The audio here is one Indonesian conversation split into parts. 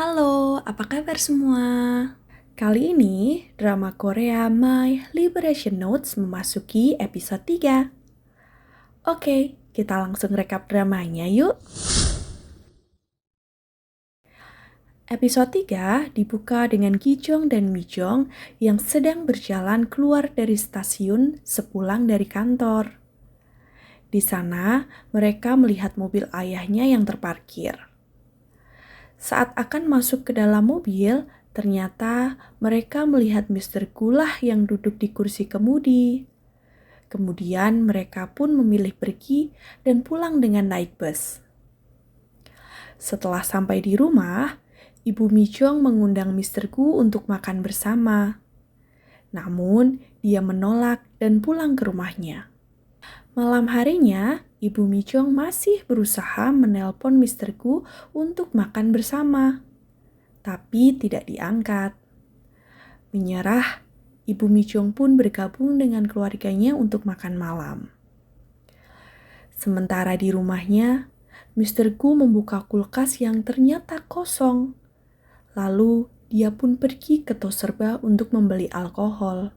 Halo, apa kabar semua? Kali ini, drama Korea My Liberation Notes memasuki episode 3. Oke, kita langsung rekap dramanya yuk. Episode 3 dibuka dengan Gi-jong dan Mi-jong yang sedang berjalan keluar dari stasiun sepulang dari kantor. Di sana, mereka melihat mobil ayahnya yang terparkir. Saat akan masuk ke dalam mobil, ternyata mereka melihat Mr. Gulah yang duduk di kursi kemudi. Kemudian mereka pun memilih pergi dan pulang dengan naik bus. Setelah sampai di rumah, Ibu Mi-jong mengundang Mr. Gu untuk makan bersama. Namun, dia menolak dan pulang ke rumahnya. Malam harinya, Ibu Mi-jong masih berusaha menelpon Mr. Gu untuk makan bersama, tapi tidak diangkat. Menyerah, Ibu Mi-jong pun bergabung dengan keluarganya untuk makan malam. Sementara di rumahnya, Mr. Gu membuka kulkas yang ternyata kosong. Lalu, dia pun pergi ke Toserba untuk membeli alkohol.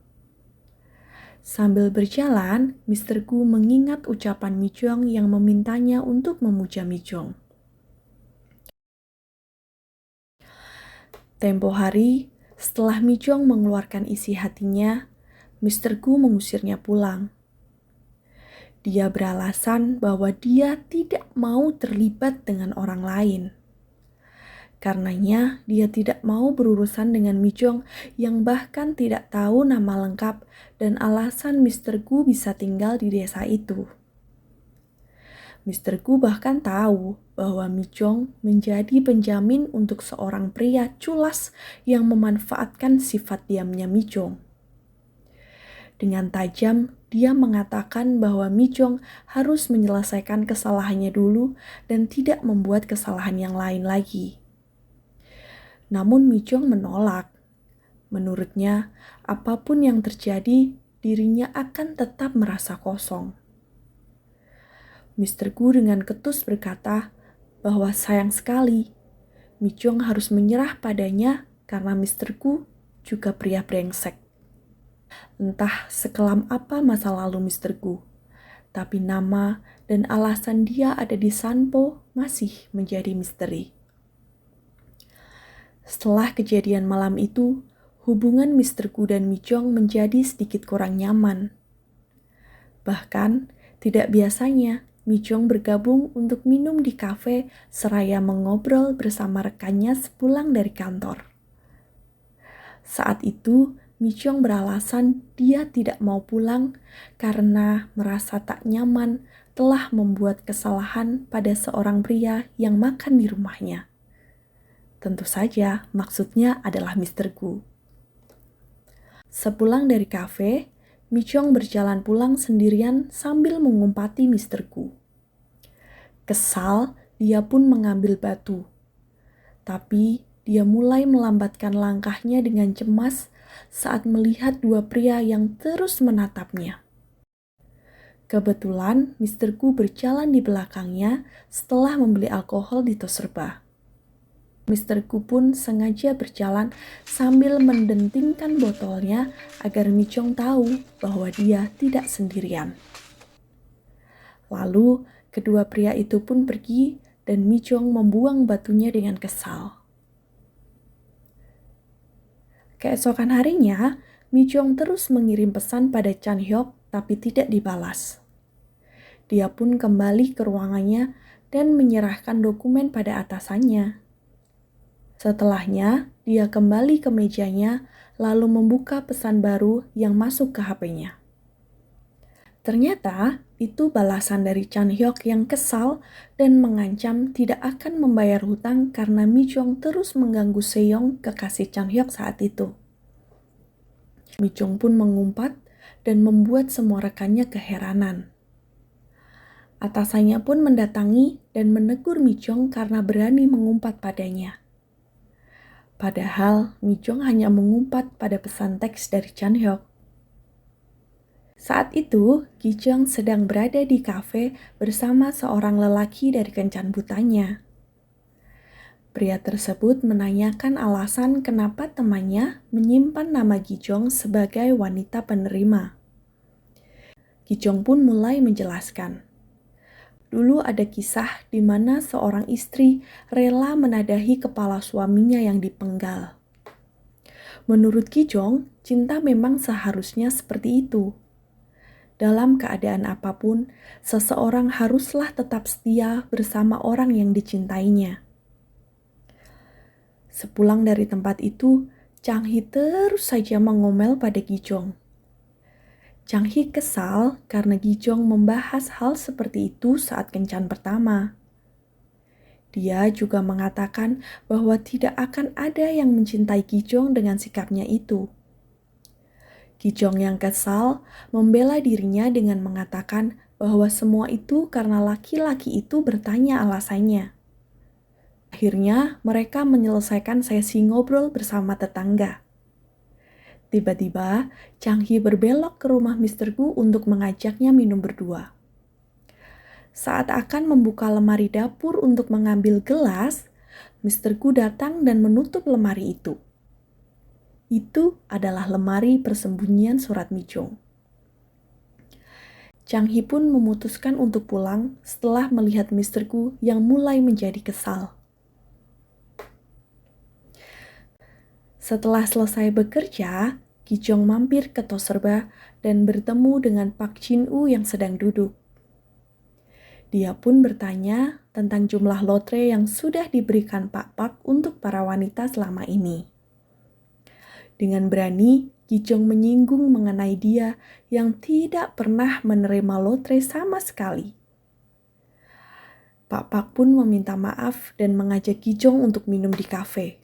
Sambil berjalan, Mr. Gu mengingat ucapan Mi-jong yang memintanya untuk memuja Mi-jong. Tempo hari, setelah Mi-jong mengeluarkan isi hatinya, Mr. Gu mengusirnya pulang. Dia beralasan bahwa dia tidak mau terlibat dengan orang lain. Karenanya, dia tidak mau berurusan dengan Mi-jong yang bahkan tidak tahu nama lengkap dan alasan Mr. Gu bisa tinggal di desa itu. Mr. Gu bahkan tahu bahwa Mi-jong menjadi penjamin untuk seorang pria culas yang memanfaatkan sifat diamnya Mi-jong. Dengan tajam, dia mengatakan bahwa Mi-jong harus menyelesaikan kesalahannya dulu dan tidak membuat kesalahan yang lain lagi. Namun Mi-jong menolak. Menurutnya, apapun yang terjadi, dirinya akan tetap merasa kosong. Mr. Gu dengan ketus berkata bahwa sayang sekali, Mi-jong harus menyerah padanya karena Mr. Gu juga pria brengsek. Entah sekelam apa masa lalu Mr. Gu, tapi nama dan alasan dia ada di Sanpo masih menjadi misteri. Setelah kejadian malam itu, hubungan Mr. Gu dan Mi-jong menjadi sedikit kurang nyaman. Bahkan, tidak biasanya Mi-jong bergabung untuk minum di kafe seraya mengobrol bersama rekannya sepulang dari kantor. Saat itu, Mi-jong beralasan dia tidak mau pulang karena merasa tak nyaman telah membuat kesalahan pada seorang pria yang makan di rumahnya. Tentu saja maksudnya adalah Mr. Gu. Sepulang dari kafe, Mi-jong berjalan pulang sendirian sambil mengumpati Mr. Gu. Kesal, dia pun mengambil batu. Tapi dia mulai melambatkan langkahnya dengan cemas saat melihat dua pria yang terus menatapnya. Kebetulan Mr. Gu berjalan di belakangnya setelah membeli alkohol di Toserba. Mr. Gu pun sengaja berjalan sambil mendentingkan botolnya agar Mi-jong tahu bahwa dia tidak sendirian. Lalu, kedua pria itu pun pergi dan Mi-jong membuang batunya dengan kesal. Keesokan harinya, Mi-jong terus mengirim pesan pada Chan-hyuk tapi tidak dibalas. Dia pun kembali ke ruangannya dan menyerahkan dokumen pada atasannya. Setelahnya, dia kembali ke mejanya lalu membuka pesan baru yang masuk ke HP-nya. Ternyata, itu balasan dari Chan-hyuk yang kesal dan mengancam tidak akan membayar hutang karena Mi-jong terus mengganggu Seyong, kekasih Chan-hyuk saat itu. Mi-jong pun mengumpat dan membuat semua rekannya keheranan. Atasannya pun mendatangi dan menegur Mi-jong karena berani mengumpat padanya. Padahal Mi-jong hanya mengumpat pada pesan teks dari Chan-hyuk. Saat itu, Gi-jong sedang berada di kafe bersama seorang lelaki dari kencan butanya. Pria tersebut menanyakan alasan kenapa temannya menyimpan nama Gijong sebagai wanita penerima. Gijong pun mulai menjelaskan. Dulu ada kisah di mana seorang istri rela menadahi kepala suaminya yang dipenggal. Menurut Gijong, cinta memang seharusnya seperti itu. Dalam keadaan apapun, seseorang haruslah tetap setia bersama orang yang dicintainya. Sepulang dari tempat itu, Chang Hee terus saja mengomel pada Gijong. Chang Hee kesal karena Gijong membahas hal seperti itu saat kencan pertama. Dia juga mengatakan bahwa tidak akan ada yang mencintai Gijong dengan sikapnya itu. Gijong yang kesal membela dirinya dengan mengatakan bahwa semua itu karena laki-laki itu bertanya alasannya. Akhirnya, mereka menyelesaikan sesi ngobrol bersama tetangga. Tiba-tiba, Chang Hee berbelok ke rumah Mr. Gu untuk mengajaknya minum berdua. Saat akan membuka lemari dapur untuk mengambil gelas, Mr. Gu datang dan menutup lemari itu. Itu adalah lemari persembunyian surat Mijong. Chang Hee pun memutuskan untuk pulang setelah melihat Mr. Gu yang mulai menjadi kesal. Setelah selesai bekerja, Gijong mampir ke Toserba dan bertemu dengan Pak Jin-woo yang sedang duduk. Dia pun bertanya tentang jumlah lotre yang sudah diberikan Pak Pak untuk para wanita selama ini. Dengan berani, Gijong menyinggung mengenai dia yang tidak pernah menerima lotre sama sekali. Pak Pak pun meminta maaf dan mengajak Gijong untuk minum di kafe.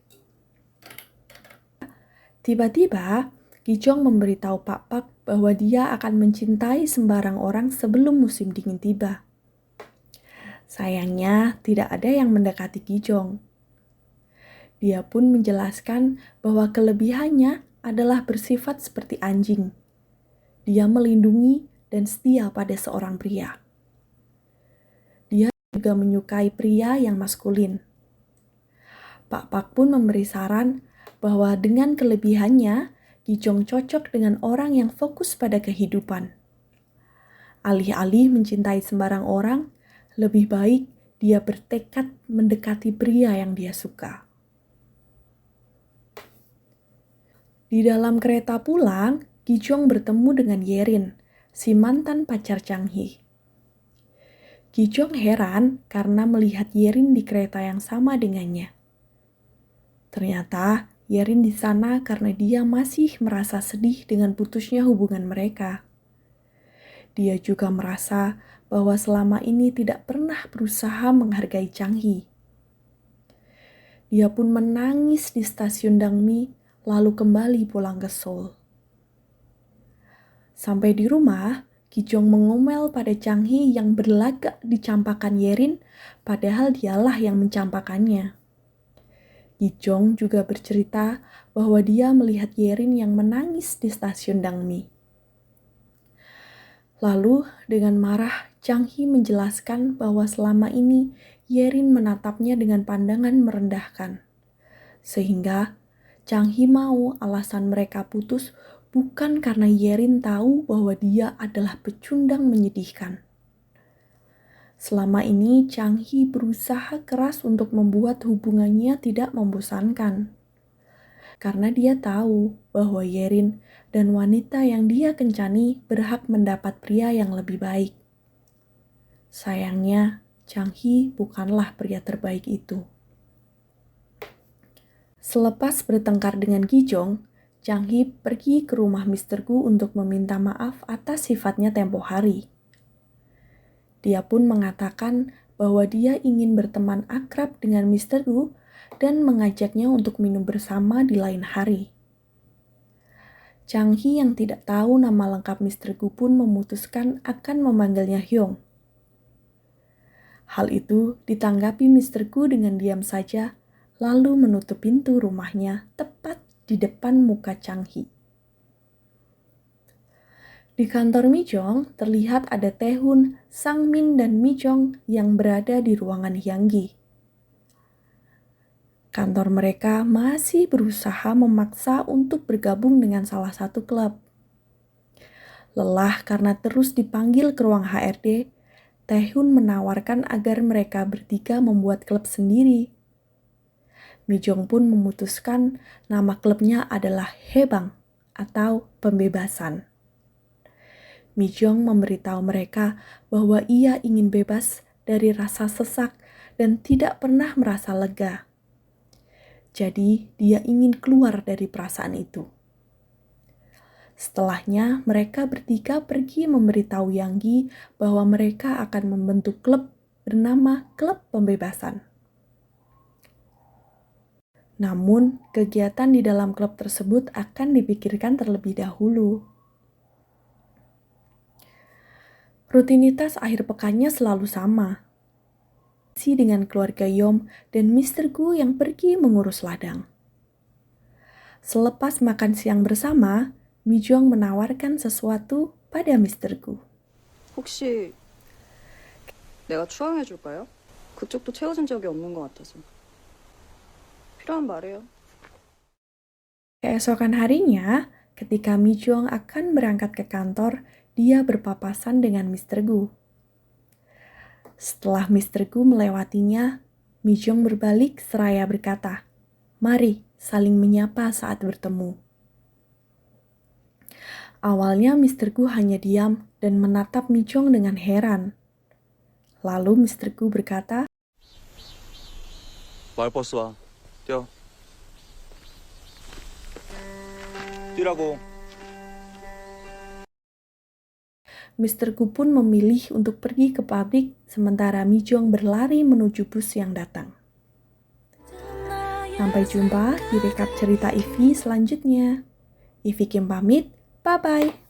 Tiba-tiba, Gijong memberitahu Pak Pak bahwa dia akan mencintai sembarang orang sebelum musim dingin tiba. Sayangnya, tidak ada yang mendekati Gijong. Dia pun menjelaskan bahwa kelebihannya adalah bersifat seperti anjing. Dia melindungi dan setia pada seorang pria. Dia juga menyukai pria yang maskulin. Pak Pak pun memberi saran bahwa dengan kelebihannya, Gijong cocok dengan orang yang fokus pada kehidupan. Alih-alih mencintai sembarang orang, lebih baik dia bertekad mendekati pria yang dia suka. Di dalam kereta pulang, Gijong bertemu dengan Yerin, si mantan pacar Chang Hee. Gijong heran karena melihat Yerin di kereta yang sama dengannya. Ternyata Yerin di sana karena dia masih merasa sedih dengan putusnya hubungan mereka. Dia juga merasa bahwa selama ini tidak pernah berusaha menghargai Chang Hee. Dia pun menangis di stasiun Dangmi, lalu kembali pulang ke Seoul. Sampai di rumah, Gijong mengomel pada Chang Hee yang berlagak dicampakan Yerin, padahal dialah yang mencampakannya. Gijong juga bercerita bahwa dia melihat Yerin yang menangis di stasiun Dangmi. Lalu dengan marah, Chang Hee menjelaskan bahwa selama ini Yerin menatapnya dengan pandangan merendahkan. Sehingga Chang Hee mau alasan mereka putus bukan karena Yerin tahu bahwa dia adalah pecundang menyedihkan. Selama ini Chang Hee berusaha keras untuk membuat hubungannya tidak membosankan. Karena dia tahu bahwa Yerin dan wanita yang dia kencani berhak mendapat pria yang lebih baik. Sayangnya, Chang Hee bukanlah pria terbaik itu. Selepas bertengkar dengan Gijong, Chang Hee pergi ke rumah Mr. Gu untuk meminta maaf atas sifatnya tempo hari. Dia pun mengatakan bahwa dia ingin berteman akrab dengan Mr. Gu dan mengajaknya untuk minum bersama di lain hari. Chang Hee yang tidak tahu nama lengkap Mr. Gu pun memutuskan akan memanggilnya Hyung. Hal itu ditanggapi Mr. Gu dengan diam saja, lalu menutup pintu rumahnya tepat di depan muka Chang Hee. Di kantor Mijong terlihat ada Taehoon, Sang Min, dan Mijong yang berada di ruangan Hyanggi. Kantor mereka masih berusaha memaksa untuk bergabung dengan salah satu klub. Lelah karena terus dipanggil ke ruang HRD, Taehyun menawarkan agar mereka bertiga membuat klub sendiri. Mi-jong pun memutuskan nama klubnya adalah Haebang atau pembebasan. Mi-jong memberitahu mereka bahwa ia ingin bebas dari rasa sesak dan tidak pernah merasa lega. Jadi, dia ingin keluar dari perasaan itu. Setelahnya, mereka bertiga pergi memberitahu Yanggi bahwa mereka akan membentuk klub bernama Klub Pembebasan. Namun, kegiatan di dalam klub tersebut akan dipikirkan terlebih dahulu. Rutinitas akhir pekannya selalu sama. Dengan keluarga Yom dan Mr. Gu yang pergi mengurus ladang. Selepas makan siang bersama, Mi-jong menawarkan sesuatu pada Mr. Gu. 혹시 내가 추앙해줄까요? 그쪽도 채워진 적이 없는 것 같아서. 필요한 말이에요. Keesokan harinya, ketika Mi-jong akan berangkat ke kantor, dia berpapasan dengan Mr. Gu. Setelah Mr. Gu melewatinya, Mi-jong berbalik seraya berkata, "Mari saling menyapa saat bertemu." Awalnya Mr. Gu hanya diam dan menatap Mi-jong dengan heran. Lalu Mr. Gu berkata, 마을버스 와. 뛰어. 뛰라고. Mr. Gu pun memilih untuk pergi ke pabrik sementara Mi-jong berlari menuju bus yang datang. Sampai jumpa di rekap cerita Ivy selanjutnya. Ivy Kim pamit, bye-bye.